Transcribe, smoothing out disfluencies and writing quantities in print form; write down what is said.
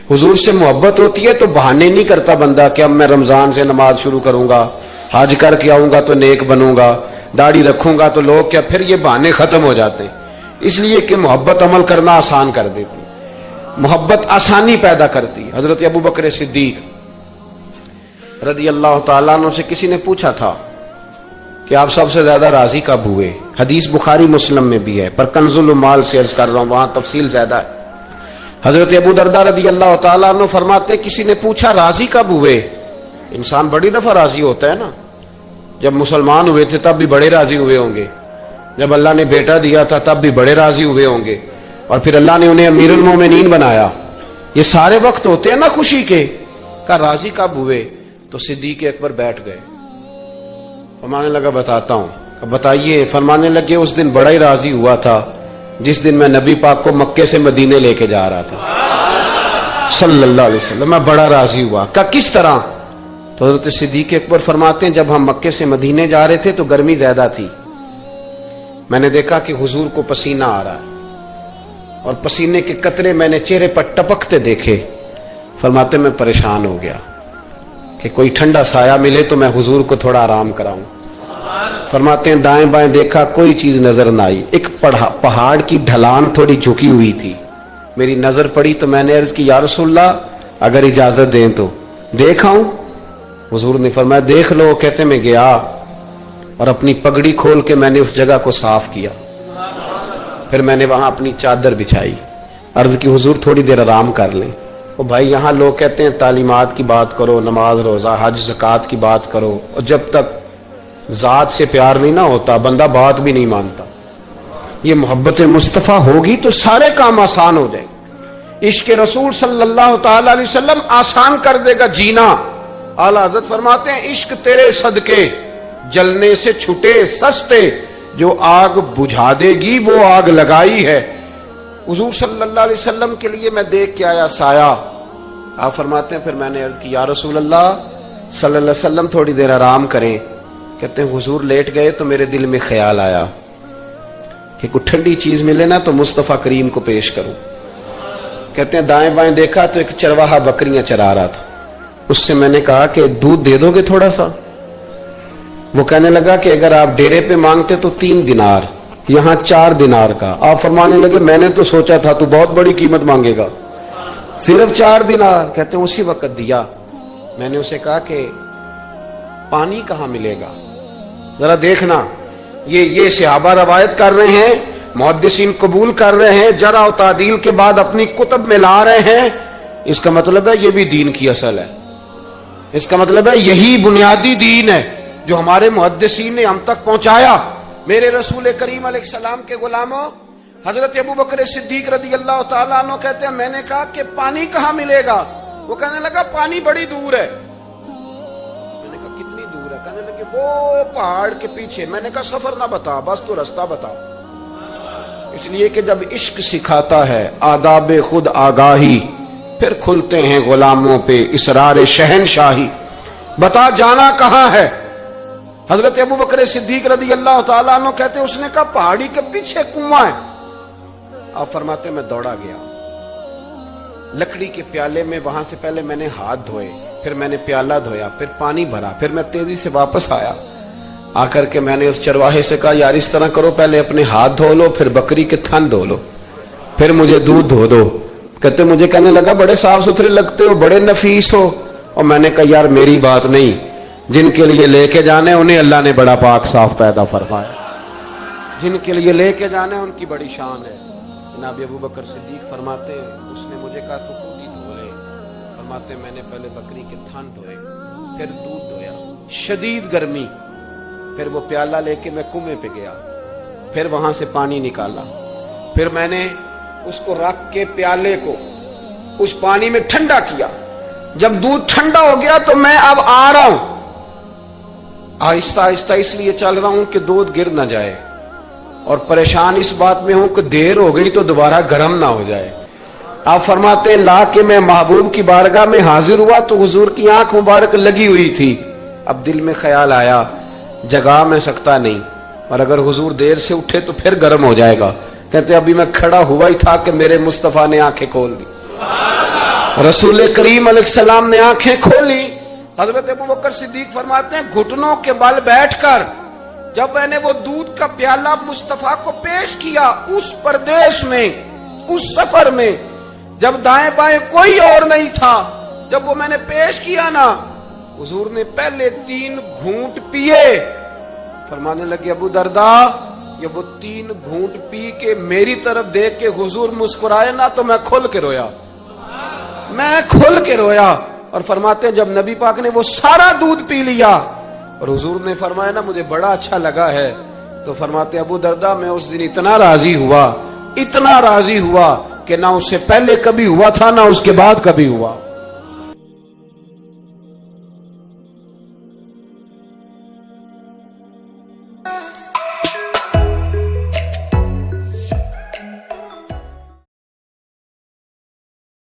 हुजूर से मोहब्बत होती है तो बहाने नहीं करता बंदा कि अब मैं रमजान से नमाज शुरू करूंगा, हज करके आऊंगा तो नेक बनूंगा, दाढ़ी रखूंगा तो लोग क्या, फिर ये बहाने खत्म हो जाते हैं। इसलिए कि मोहब्बत अमल करना आसान कर देती, मोहब्बत आसानी पैदा करती। हजरत अबू बकर सिद्दीक रदी अल्लाह ताला अन्हु से किसी ने पूछा था कि आप सबसे ज्यादा राजी कब हुए। हदीस बुखारी मुस्लिम में भी है, पर कंजुल माल से अर्ज कर रहा हूं, वहां तफसील ज्यादा है। हजरत अबू दरदा रदी अल्लाह ताला अन्हु फरमाते, किसी ने पूछा राजी कब हुए। इंसान बड़ी दफा राजी होता है ना, जब मुसलमान हुए थे तब भी बड़े राजी हुए होंगे, जब अल्लाह ने बेटा दिया था तब भी बड़े राजी हुए होंगे, और फिर अल्लाह ने उन्हें अमीरुल मोमिनीन बनाया। ये सारे वक्त होते हैं ना खुशी के। का राजी कब हुए? तो सिद्दीक अकबर बैठ गए, फरमाने लगा बताता हूं। बताइए। फरमाने लगे उस दिन बड़ा ही राजी हुआ था जिस दिन मैं नबी पाक को मक्के से मदीने लेके जा रहा था सल्लल्लाहु अलैहि वसल्लम, मैं बड़ा राजी हुआ। का किस तरह? तो हज़रत सिद्दीक अकबर फरमाते हैं जब हम मक्के से मदीने जा रहे थे तो गर्मी ज्यादा थी, मैंने देखा कि हुजूर को पसीना आ रहा है और पसीने के कतरे मैंने चेहरे पर टपकते देखे। फरमाते मैं परेशान हो गया कि कोई ठंडा साया मिले तो मैं हुजूर को थोड़ा आराम कराऊं। फरमाते हैं दाएं बाएं देखा, कोई चीज नजर ना आई। एक पहाड़ की ढलान थोड़ी झुकी हुई थी, मेरी नजर पड़ी तो मैंने अर्ज की या रसूलल्लाह अगर इजाजत दें तो देख आऊं। हुजूर ने फरमाया देख लो। कहते मैं गया और अपनी पगड़ी खोल के मैंने उस जगह को साफ किया, फिर मैंने वहां अपनी चादर बिछाई, अर्ज की हुजूर थोड़ी देर आराम कर लें। और भाई यहां लोग कहते हैं तालीमात की बात करो, नमाज रोजा हज ज़कात की बात करो, और जब तक जात से प्यार नहीं ना होता बंदा बात भी नहीं मानता। ये मोहब्बत मुस्तफा होगी तो सारे काम आसान हो जाएंगे। इश्क रसूल सल्लल्लाहु ताला अलैहि वसल्लम आसान कर देगा जीना। आला हज़रत फरमाते हैं इश्क तेरे सदके जलने से छुटे सस्ते, जो आग बुझा देगी वो आग लगाई है। हुजूर सल्लल्लाहु अलैहि वसल्लम के लिए मैं देख के आया साया। आप फरमाते हैं फिर मैंने अर्ज की या रसूल अल्लाह सल्लल्लाहु अलैहि वसल्लम थोड़ी देर आराम करें। कहते हैं हुजूर लेट गए तो मेरे दिल में ख्याल आया कि कोई ठंडी चीज मिले ना तो मुस्तफा करीम को पेश करूं। कहते हैं दाएं बाएं देखा तो एक चरवाहा बकरियां चरा रहा था, उससे मैंने कहा कि दूध दे दोगे थोड़ा सा। वो कहने लगा कि अगर आप डेरे पे मांगते तो 3 दिनार, यहां 4 दिनार का। आप फरमाने लगे मैंने तो सोचा था तू बहुत बड़ी कीमत मांगेगा, सिर्फ 4 दिनार। कहते हैं उसी वक्त दिया। मैंने उसे कहा कि पानी कहां मिलेगा, जरा देखना। ये सहाबा रवायत कर रहे हैं, मुहद्दिसीन कबूल कर रहे हैं, जरा और तादील के बाद अपनी कुतुब में ला रहे हैं। इसका मतलब है ये भी दीन की असल है, इसका मतलब है यही बुनियादी दीन है जो हमारे मुहद्दिसीन ने हम तक पहुंचाया। मेरे रसूल करीम अलैहिस्सलाम के गुलामों, हजरत अबू बकर सिद्दीक रदी अल्लाह ताला अन्हु कहते हैं मैंने कहा कि पानी कहां मिलेगा। वो कहने लगा पानी बड़ी दूर है। मैंने कहा कितनी दूर है? कहने लगे वो पहाड़ के पीछे। मैंने कहा सफर ना बता, बस तो रास्ता बता। इसलिए कि जब इश्क सिखाता है आदाब खुद आगाही, फिर खुलते हैं गुलामों पे इसरार शहनशाही। बता जाना कहां है? हजरत अबू बकर सिद्दीक रदी अल्लाह ताला अन्हु कहते हैं उसने कहा पहाड़ी के पीछे कुआं है। आप फरमाते मैं दौड़ा गया, लकड़ी के प्याले में वहां से पहले मैंने हाथ धोए, फिर मैंने प्याला धोया, फिर पानी भरा, फिर मैं तेजी से वापस आया। आकर के मैंने उस चरवाहे से कहा यार इस तरह करो, पहले अपने हाथ धो लो, फिर बकरी के थन धो लो, फिर मुझे दूध धो दो। कहते मुझे कहने लगा बड़े साफ सुथरे लगते हो, बड़े नफीस हो। और मैंने कहा यार मेरी बात नहीं, जिनके लिए लेके जाने उन्हें अल्लाह ने बड़ा पाक साफ पैदा फरमाया, जिनके लिए लेके जाने उनकी बड़ी शान है। जनाब अबू बकर सिद्दीक फरमाते उसने मुझे कहा तू खुद ही धो ले। फरमाते मैंने पहले बकरी के थन धोए, फिर दूध धोया, शदीद गर्मी, फिर वो प्याला लेके मैं कुएं पे गया, फिर वहां से पानी निकाला, फिर मैंने उसको रख के प्याले को उस पानी में ठंडा किया। जब दूध ठंडा हो गया तो मैं अब आ रहा हूं, आहिस्ता आहिस्ता इसलिए चल रहा हूं कि दूध गिर ना जाए, और परेशान इस बात में हूं कि देर हो गई तो दोबारा गर्म ना हो जाए। आप फरमाते ला के मैं महबूब की बारगाह में हाजिर हुआ तो हुजूर की आंख मुबारक लगी हुई थी। अब दिल में ख्याल आया जगा मैं सकता नहीं, और अगर हुजूर देर से उठे तो फिर गर्म हो जाएगा। कहते अभी मैं खड़ा हुआ ही था कि मेरे मुस्तफा ने आंखें खोल दी। रसूल करीम अलैहिस्सलाम ने आंखें खोली। हजरत अबू बकर सिद्दीक फरमाते हैं घुटनों के बल बैठकर जब मैंने वो दूध का प्याला मुस्तफा को पेश किया, उस परदेश में, उस सफर में, जब दाएं बाएं कोई और नहीं था, जब वो मैंने पेश किया ना, हुजूर ने पहले 3 घूंट पिए। फरमाने लगे अबू दरदा, ये वो 3 घूंट पी के मेरी तरफ देख के हुजूर मुस्कुराए ना, तो मैं खुल के रोया, मैं खुल के रोया। और फरमाते हैं जब नबी पाक ने वो सारा दूध पी लिया और हुजूर ने फरमाया ना मुझे बड़ा अच्छा लगा है, तो फरमाते अबू दरदा मैं उस दिन इतना राजी हुआ, इतना राजी हुआ कि ना उससे पहले कभी हुआ था ना उसके बाद कभी हुआ।